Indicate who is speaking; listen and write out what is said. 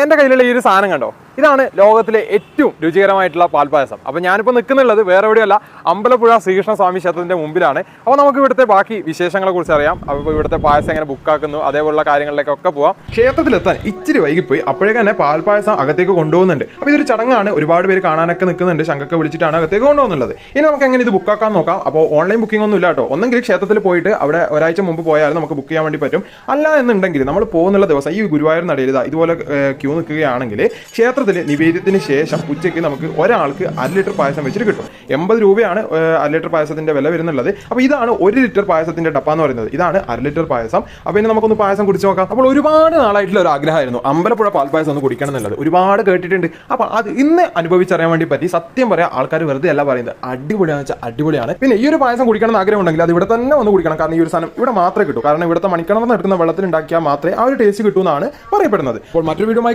Speaker 1: എൻ്റെ കയ്യിലുള്ള ഈ ഒരു സാധനം കണ്ടോ, ഇതാണ് ലോകത്തിലെ ഏറ്റവും രുചികരമായിട്ടുള്ള പാൽപ്പായസം. അപ്പോൾ ഞാനിപ്പോൾ നിൽക്കുന്നുള്ളത് വേറെ എവിടെയല്ല, അമ്പലപ്പുഴ ശ്രീകൃഷ്ണ സ്വാമി ക്ഷേത്രത്തിൻ്റെ മുമ്പിലാണ്. അപ്പോൾ നമുക്ക് ഇവിടുത്തെ ബാക്കി വിശേഷങ്ങളെ കുറിച്ച് അറിയാം. അപ്പോൾ ഇവിടുത്തെ പായസം എങ്ങനെ ബുക്കാക്കുന്നു അതേപോലുള്ള കാര്യങ്ങളിലേക്കൊക്കെ പോവാം. ക്ഷേത്രത്തിലെത്താൻ ഇച്ചിരി വൈകിപ്പോയി, അപ്പോഴേക്കും തന്നെ പാൽപ്പായസം അകത്തേക്ക് കൊണ്ടുപോകുന്നുണ്ട്. അപ്പോൾ ഇതൊരു ചടങ്ങാണ്, ഒരുപാട് പേര് കാണാനൊക്കെ നിൽക്കുന്നുണ്ട്, ശങ്കൊക്കെ വിളിച്ചിട്ടാണ് അകത്തേക്ക് കൊണ്ടുപോകുന്നുള്ളത്. ഇനി നമുക്ക് എങ്ങനെ ഇത് ബുക്കാക്കാൻ നോക്കാം. അപ്പോൾ ഓൺലൈൻ ബുക്കിംഗ് ഒന്നും ഇല്ല കേട്ടോ. ഒന്നെങ്കിൽ ക്ഷേത്രത്തിൽ പോയിട്ട് അവിടെ ഒരാഴ്ച മുമ്പ് പോയാൽ നമുക്ക് ബുക്ക് ചെയ്യാൻ വേണ്ടി പറ്റും. അല്ല എന്നുണ്ടെങ്കിൽ നമ്മൾ പോകുന്നുള്ള ദിവസം ഈ ഗുരുവായൂർ നടയിൽ ഇതുപോലെ ക്യൂ നിൽക്കുകയാണെങ്കിൽ ക്ഷേത്രത്തിൽ നിവേദ്യത്തിന് ശേഷം ഉച്ചയ്ക്ക് നമുക്ക് ഒരാൾക്ക് 1 ലിറ്റർ പായസം വെച്ചിട്ട് കിട്ടും. 80 രൂപയാണ് 1 ലിറ്റർ പായസത്തിന്റെ വില വരുന്നുള്ളത്. അപ്പോൾ ഇതാണ് 1 ലിറ്റർ പായസത്തിന്റെ ഡപ്പ എന്ന് പറയുന്നത്. ഇതാണ് 1/2 ലിറ്റർ പായസം. അപ്പോൾ ഇനി നമുക്കൊന്ന് പായസം കുടിച്ച് നോക്കാം. അപ്പോൾ ഒരുപാട് നാളായിട്ടുള്ള ഒരു ആഗ്രഹമായിരുന്നു അമ്പലപ്പുഴ പാൽപ്പായസം ഒന്ന് കുടിക്കണം എന്നുള്ളത്. ഒരുപാട് കേട്ടിട്ടുണ്ട്. അപ്പോൾ അത് ഇന്ന് അനുഭവിച്ചറിയാൻ വേണ്ടി പറ്റി. സത്യം പറയാം, ആൾക്കാർ വെറുതെ അല്ല പറയുന്നത്, അടിപൊളിയാണെന്ന് വെച്ചാൽ അടിപൊളിയാണ്. പിന്നെ ഈ ഒരു പായസം കുടിക്കണം എന്ന് ആഗ്രഹം ഉണ്ടെങ്കിൽ അത് ഇവിടെ തന്നെ ഒന്ന് കുടിക്കണം. കാരണം ഈ ഒരു സാധനം ഇവിടെ മാത്രമേ കിട്ടൂ. കാരണം ഇവിടുത്തെ മണിക്കണർന്ന് എടുക്കുന്ന വെള്ളത്തിൽ ഉണ്ടാക്കിയാൽ മാത്രമേ ആ ഒരു ടേസ്റ്റ് കിട്ടൂ എന്നാണ് പറയപ്പെടുന്നത്. അപ്പോൾ മറ്റൊരു വീഡിയോ